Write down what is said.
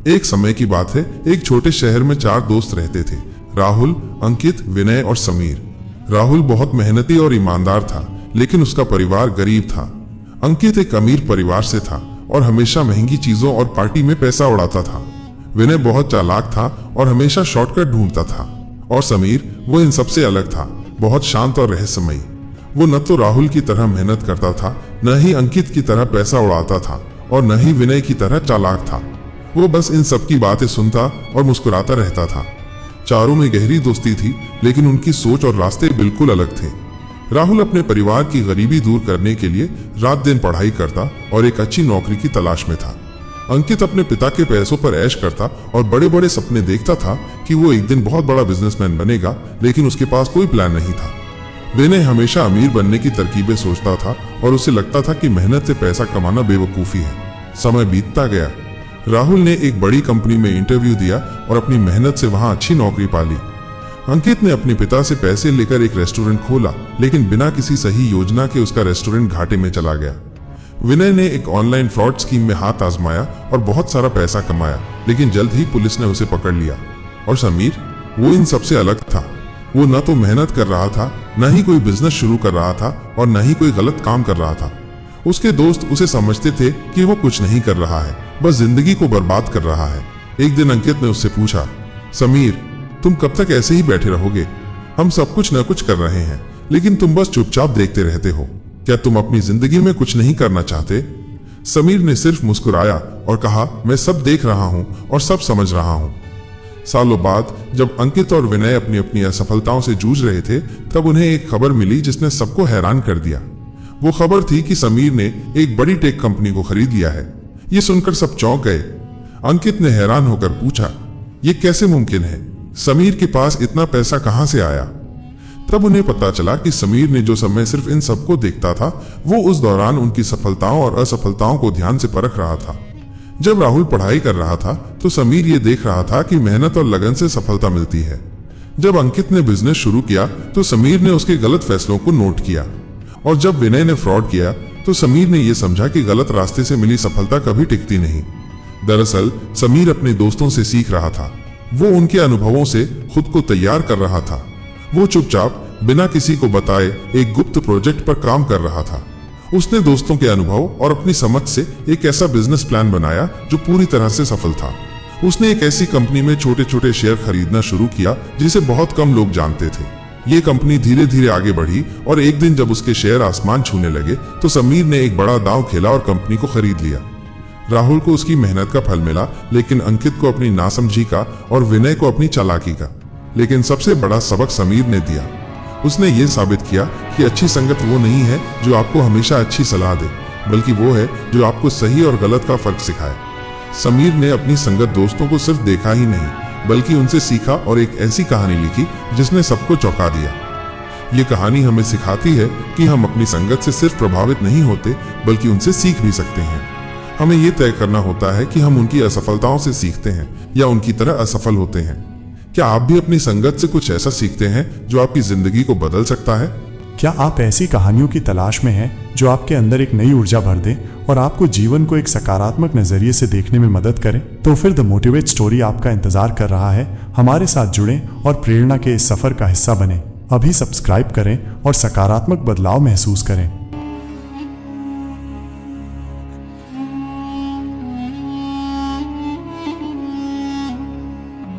एक समय की बात है, एक छोटे शहर में 4 दोस्त रहते थे, राहुल, अंकित, विनय और समीर। राहुल बहुत मेहनती और ईमानदार था, लेकिन उसका परिवार गरीब था। अंकित एक अमीर परिवार से था और हमेशा महंगी चीजों और पार्टी में पैसा उड़ाता था। विनय बहुत चालाक था और हमेशा शॉर्टकट ढूंढता था। और समीर, वो इन सबसे अलग था, बहुत शांत और रहस्यमयी। वो न तो राहुल की तरह मेहनत करता था, न ही अंकित की तरह पैसा उड़ाता था, और न ही विनय की तरह चालाक था। वो बस इन सब की बातें सुनता और मुस्कुराता रहता था। चारों में गहरी दोस्ती थी, लेकिन उनकी सोच और रास्ते बिल्कुल अलग थे। राहुल अपने परिवार की गरीबी दूर करने के लिए रात दिन पढ़ाई करता और एक अच्छी नौकरी की तलाश में था। अंकित अपने पिता के पैसों पर ऐश करता और बड़े बड़े सपने देखता था कि वो एक दिन बहुत बड़ा बिजनेसमैन बनेगा, लेकिन उसके पास कोई प्लान नहीं था। विनय हमेशा अमीर बनने की तरकीबें सोचता था और उसे लगता था कि मेहनत से पैसा कमाना बेवकूफ़ी है। समय बीतता गया। राहुल ने एक बड़ी कंपनी में इंटरव्यू दिया और अपनी मेहनत से वहां अच्छी नौकरी पा ली। अंकित ने अपने पिता से पैसे लेकर एक रेस्टोरेंट खोला, लेकिन बिना किसी सही योजना के उसका रेस्टोरेंट घाटे में चला गया। विनय ने एक ऑनलाइन फ्रॉड स्कीम में हाथ आजमाया और बहुत सारा पैसा कमाया, लेकिन जल्द ही पुलिस ने उसे पकड़ लिया। और समीर, वो इन सबसे अलग था। वो न तो मेहनत कर रहा था, न ही कोई बिजनेस शुरू कर रहा था, और न ही कोई गलत काम कर रहा था। उसके दोस्त उसे समझते थे कि वो कुछ नहीं कर रहा है, बस जिंदगी को बर्बाद कर रहा है। एक दिन अंकित ने उससे पूछा, समीर, तुम कब तक ऐसे ही बैठे रहोगे? हम सब कुछ न कुछ कर रहे हैं, लेकिन तुम बस चुपचाप देखते रहते हो। क्या तुम अपनी जिंदगी में कुछ नहीं करना चाहते? समीर ने सिर्फ मुस्कुराया और कहा, मैं सब देख रहा हूं और सब समझ रहा हूं। सालों बाद जब अंकित और विनय अपनी अपनी असफलताओं से जूझ रहे थे, तब उन्हें एक खबर मिली जिसने सबको हैरान कर दिया। वो खबर थी कि समीर ने एक बड़ी टेक कंपनी को खरीद लिया है। ये सुनकर सब चौंक गए। अंकित ने हैरान होकर पूछा, ये कैसे मुमकिन है? समीर के पास इतना पैसा कहां से आया? तब उन्हें पता चला कि समीर ने जो समय सिर्फ इन सबको देखता था, वो उस दौरान उनकी सफलताओं और असफलताओं को ध्यान से परख रहा था। जब राहुल पढ़ाई कर रहा था, तो समीर ये देख रहा था कि मेहनत और लगन से सफलता मिलती है। जब अंकित ने बिजनेस शुरू किया, तो समीर ने उसके गलत फैसलों को नोट किया। और जब विनय ने फ्रॉड किया, तो समीर ने यह समझा कि गलत रास्ते से मिली सफलता कभी टिकती नहीं। दरअसल समीर अपने दोस्तों से सीख रहा था। वो उनके अनुभवों से खुद को तैयार कर रहा था। वो चुपचाप बिना किसी को बताए एक गुप्त प्रोजेक्ट पर काम कर रहा था। उसने दोस्तों के अनुभव और अपनी समझ से एक ऐसा बिजनेस प्लान बनाया जो पूरी तरह से सफल था। उसने एक ऐसी कंपनी में छोटे छोटे शेयर खरीदना शुरू किया जिसे बहुत कम लोग जानते थे। ये कंपनी धीरे धीरे आगे बढ़ी और एक दिन जब उसके शेयर आसमान छूने लगे, तो समीर ने एक बड़ा दांव खेला और कंपनी को खरीद लिया। राहुल को उसकी मेहनत का फल मिला, लेकिन अंकित को अपनी नासमझी का और विनय को अपनी चालाकी का। लेकिन सबसे बड़ा सबक समीर ने दिया। उसने ये साबित किया कि अच्छी संगत वो नहीं है जो आपको हमेशा अच्छी सलाह दे, बल्कि वो है जो आपको सही और गलत का फर्क सिखाए। समीर ने अपनी संगत दोस्तों को सिर्फ देखा ही नहीं, बल्कि उनसे सीखा और एक ऐसी कहानी लिखी जिसने सबको चौंका दिया। ये कहानी हमें सिखाती है कि हम अपनी संगत से सिर्फ प्रभावित नहीं होते, बल्कि उनसे सीख भी सकते हैं। हमें ये तय करना होता है कि हम उनकी असफलताओं से सीखते हैं या उनकी तरह असफल होते हैं। क्या आप भी अपनी संगत से कुछ ऐसा सीखते हैं जो आपकी जिंदगी को बदल सकता है? क्या आप ऐसी कहानियों की तलाश में हैं जो आपके अंदर एक नई ऊर्जा भर दें और आपको जीवन को एक सकारात्मक नजरिए से देखने में मदद करें? तो फिर द मोटिवेट स्टोरी आपका इंतजार कर रहा है। हमारे साथ जुड़ें और प्रेरणा के इस सफर का हिस्सा बनें। अभी सब्सक्राइब करें और सकारात्मक बदलाव महसूस करें।